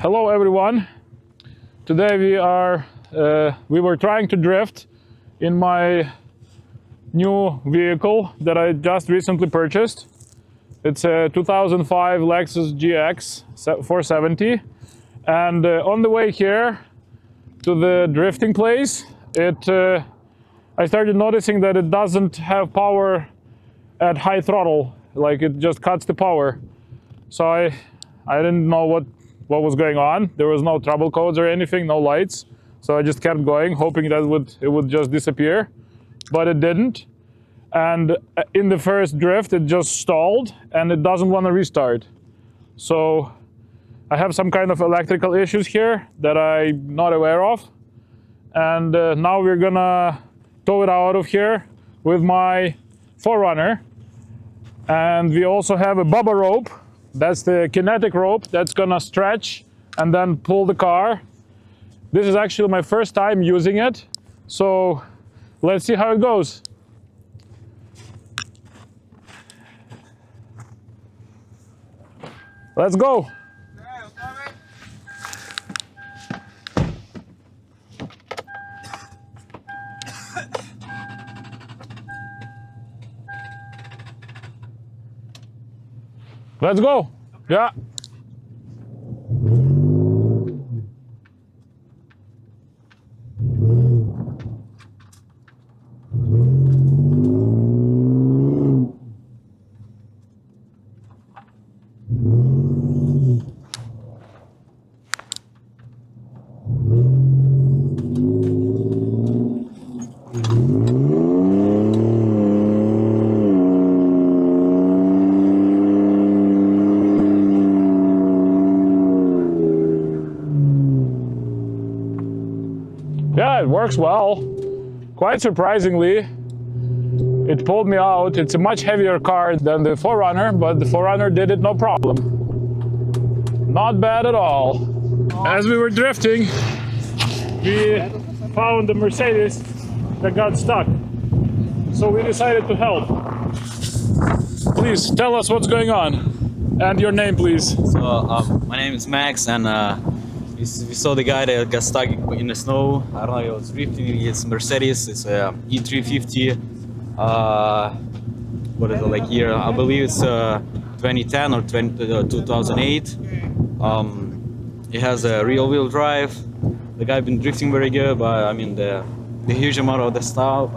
Hello everyone. Today we were trying to drift in my new vehicle that I just recently purchased. It's a 2005 Lexus GX470, and on the way here to the drifting place, I started noticing that it doesn't have power at high throttle, like it just cuts the power. So I didn't know what was going on. There was no trouble codes or anything, no lights. So I just kept going, hoping that it would just disappear, but it didn't. And in the first drift, it just stalled and it doesn't want to restart. So I have some kind of electrical issues here that I'm not aware of. And now we're gonna tow it out of here with my 4Runner. And we also have a bubba rope. That's the kinetic rope that's gonna stretch and then pull the car. This is actually my first time using it, so let's see how it goes. Let's go. Let's go. Yeah. Yeah, it works well. Quite surprisingly, it pulled me out. It's a much heavier car than the 4Runner, but the 4Runner did it no problem. Not bad at all. As we were drifting, we found the Mercedes that got stuck. So we decided to help. Please tell us what's going on. And your name, please. So, my name is Max, and we saw the guy that got stuck in the snow. I don't know, he was drifting. It's Mercedes. It's a E350. What is it, like year? I believe it's 2010 or 2008. It has a rear-wheel drive. The guy been drifting very good, but I mean the huge amount of the snow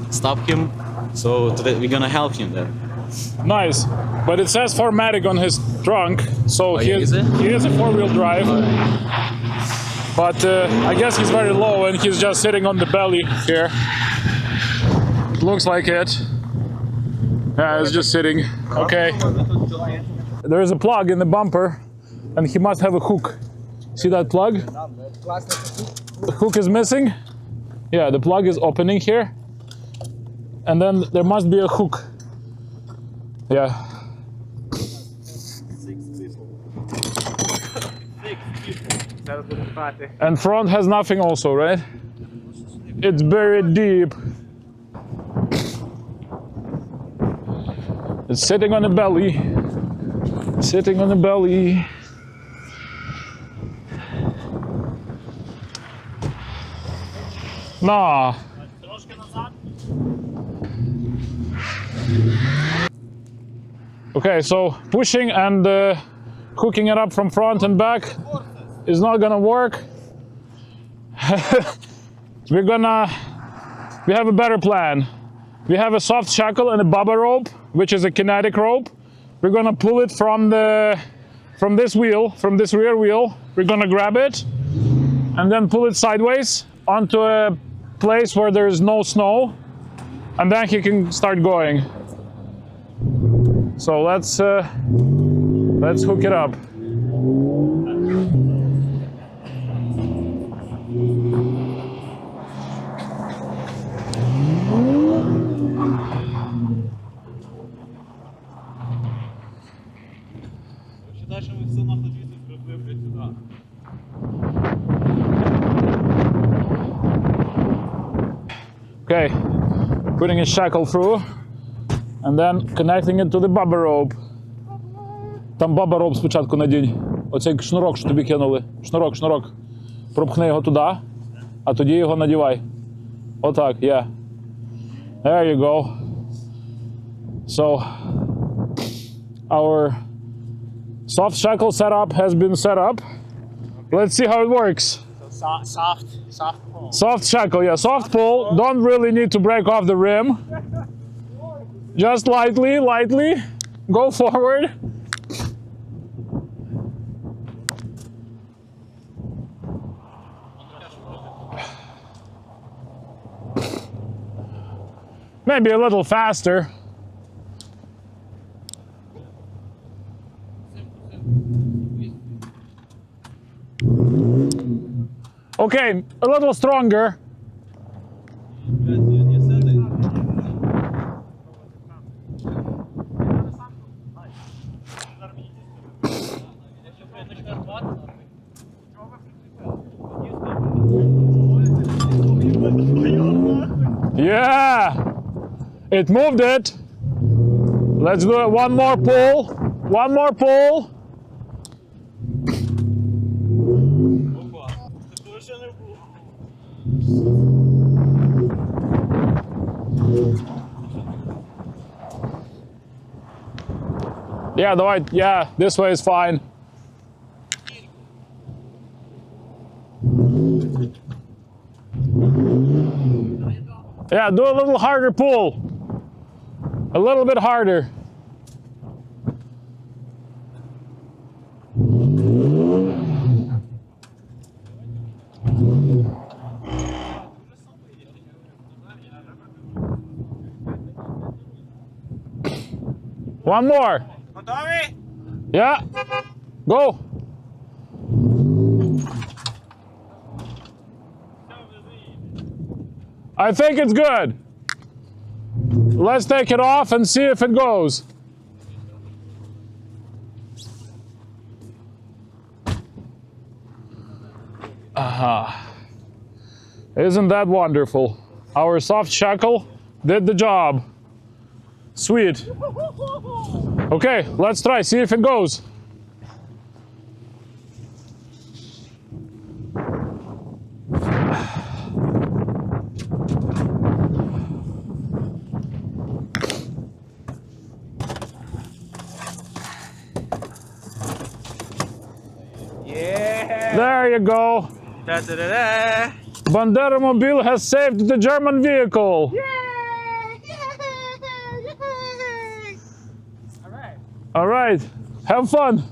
stopped him. So today we're gonna help him there. Nice, but it says 4MATIC on his trunk, so he is a 4-wheel drive. But I guess he's very low and he's just sitting on the belly here. It looks like it. Yeah, it's just sitting. Okay. There is a plug in the bumper, and he must have a hook. See that plug? The hook is missing. Yeah, the plug is opening here, and then there must be a hook. Yeah. 6 people. And front has nothing also, right? It's buried deep. It's sitting on the belly. Sitting on the belly. Nah. Okay, so pushing and hooking it up from front and back is not gonna work. We have a better plan. We have a soft shackle and a bubba rope, which is a kinetic rope. We're gonna pull it from this rear wheel. We're gonna grab it and then pull it sideways onto a place where there's no snow, and then he can start going. So let's hook it up. Okay, putting a shackle through and then connecting it to the bubba rope. Там баба роб спочатку надінь. Оцей шнурок, що тобі кинули. Шнурок. Пропхни його туди, а тоді його надівай. Отак, yeah. There you go. So, our soft shackle setup has been set up. Let's see how it works. So soft pull. Soft shackle, yeah, soft pull. Don't really need to break off the rim. Just lightly. Go forward. Maybe a little faster. Okay, a little stronger. Yeah, it moved it. Let's do it. One more pull. One more pull. Yeah, давай. Yeah, this way is fine. Yeah, do a little harder pull. A little bit harder. One more. Готові? Yeah. Go. I think it's good. Let's take it off and see if it goes. Isn't that wonderful? Our soft shackle did the job. Sweet. Okay, let's try, see if it goes. Yeah. There you go. Da, da, da, da. Bandera Mobile has saved the German vehicle. All right. All right, have fun.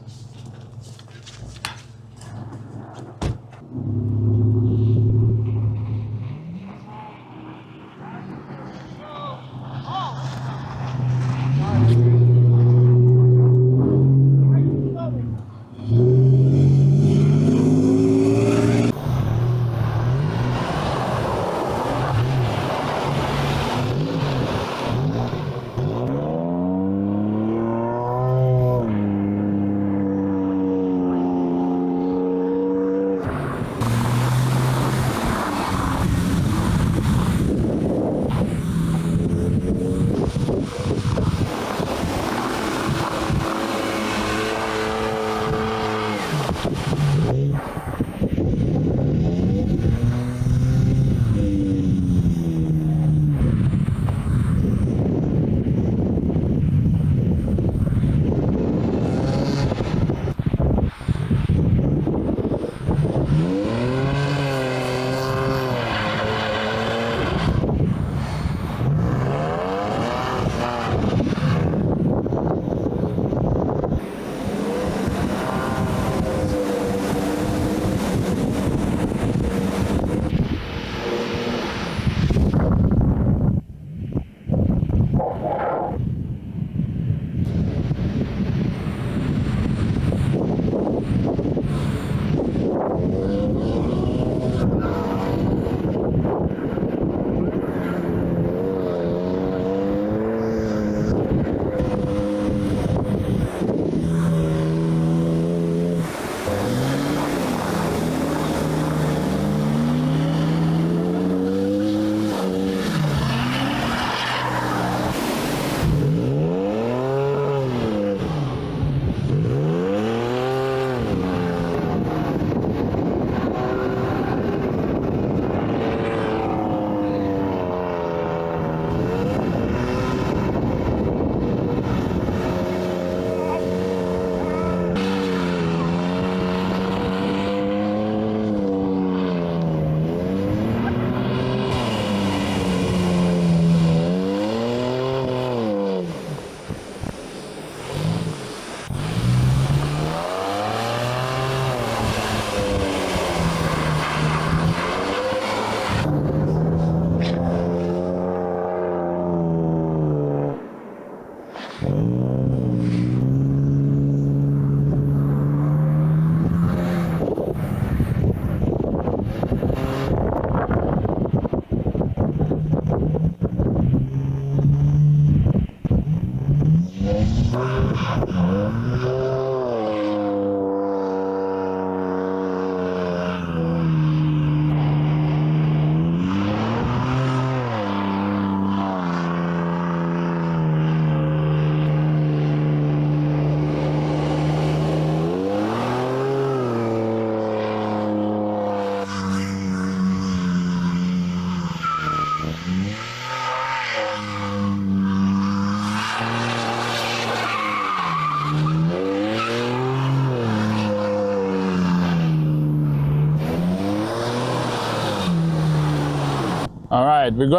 right, we're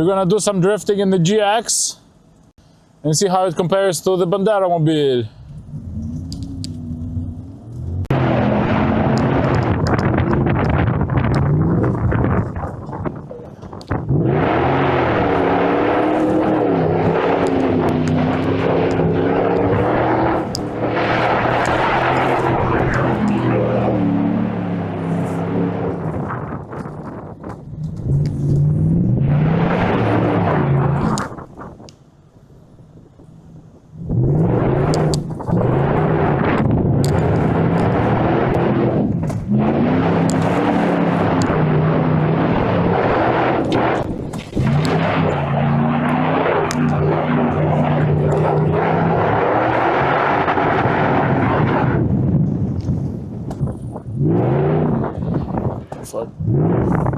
gonna do some drifting in the GX and see how it compares to the Bandera mobile. Fuck.